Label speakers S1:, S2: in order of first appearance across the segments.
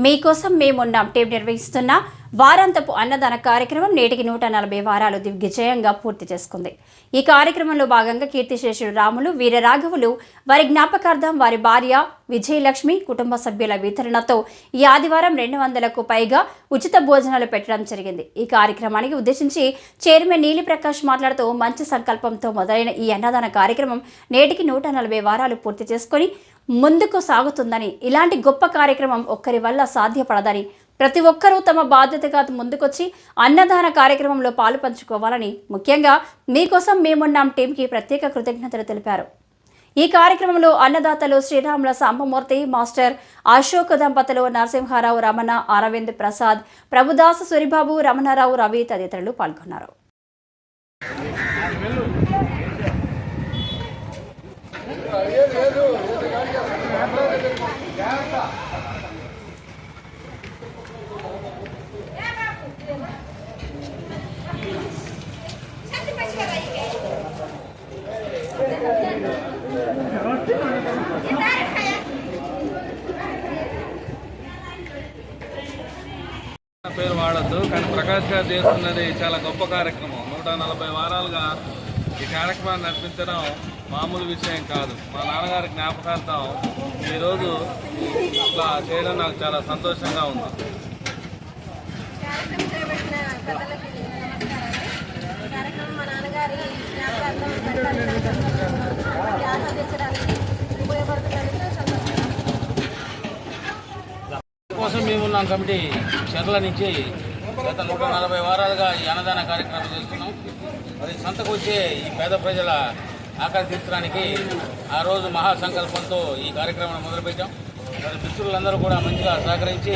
S1: మీకోసం మేమున్నాం టీం నిర్వహిస్తున్న వారాంతపు అన్నదాన కార్యక్రమం నేటికి 140 వారాలు దిగ్విజయంగా పూర్తి చేసుకుంది. ఈ కార్యక్రమంలో భాగంగా కీర్తిశేషుడు రాములు వీరరాఘవులు వారి జ్ఞాపకార్థం వారి భార్య విజయలక్ష్మి కుటుంబ సభ్యుల వితరణతో ఈ ఆదివారం 200కు పైగా ఉచిత భోజనాలు పెట్టడం జరిగింది. ఈ కార్యక్రమానికి ఉద్దేశించి చైర్మన్ నీలి ప్రకాష్ మాట్లాడుతూ మంచి సంకల్పంతో మొదలైన ఈ అన్నదాన కార్యక్రమం నేటికి 140 వారాలు పూర్తి చేసుకొని ముందుకు సాగుతుందని, ఇలాంటి గొప్ప కార్యక్రమం ఒక్కరి వల్ల సాధ్యపడదని, ప్రతి ఒక్కరూ తమ బాధ్యతగా ముందుకొచ్చి అన్నదాన కార్యక్రమంలో పాలు పంచుకోవాలని, ముఖ్యంగా మీకోసం మేమున్నాం టీంకి ప్రత్యేక కృతజ్ఞతలు తెలిపారు. ఈ కార్యక్రమంలో అన్నదాతలు శ్రీరాముల సాంబమూర్తి, మాస్టర్ అశోక్ దంపతులు, నరసింహారావు, రమణ, అరవింద్ ప్రసాద్, ప్రభుదాస్, సూరిబాబు, రమణారావు, రవి తదితరులు పాల్గొన్నారు.
S2: పేరు వాడద్దు, కానీ ప్రకాష్ గారు చేస్తున్నది చాలా గొప్ప కార్యక్రమం. 140 వారాలుగా ఈ కార్యక్రమాన్ని నడిపించడం మామూలు విషయం కాదు. మా నాన్నగారి జ్ఞాపకార్థం ఈరోజు ఇట్లా చేయడం నాకు చాలా సంతోషంగా ఉంది.
S3: కోసం మేమున్నాం కమిటీ చెర్ల నుంచి గత 140 వారాలుగా ఈ అన్నదాన కార్యక్రమం చేస్తున్నాం. మరి సంతకు వచ్చే ఈ పేద ప్రజల ఆకలి తీర్చడానికి ఆ రోజు మహాసంకల్పంతో ఈ కార్యక్రమాన్ని మొదలుపెట్టాం. మరి మిత్రులందరూ కూడా మంచిగా సహకరించి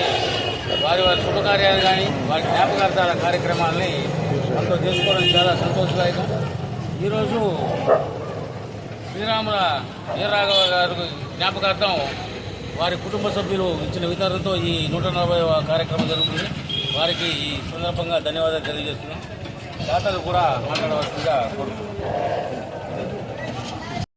S3: వారి శుభకార్యాలు కానీ వారి జ్ఞాపకార్థాల కార్యక్రమాలని మనతో చేసుకోవడం చాలా సంతోషదాయకం. ఈరోజు శ్రీరాముల వీరరాఘవ గారి జ్ఞాపకార్థం వారి కుటుంబ సభ్యులు ఇచ్చిన వితరణతో ఈ 140వ కార్యక్రమం జరుగుతుంది. వారికి ఈ సందర్భంగా ధన్యవాదాలు తెలియజేస్తున్నాం. దాతలు కూడా మాట్లాడవలసిందిగా కోరుతున్నాం.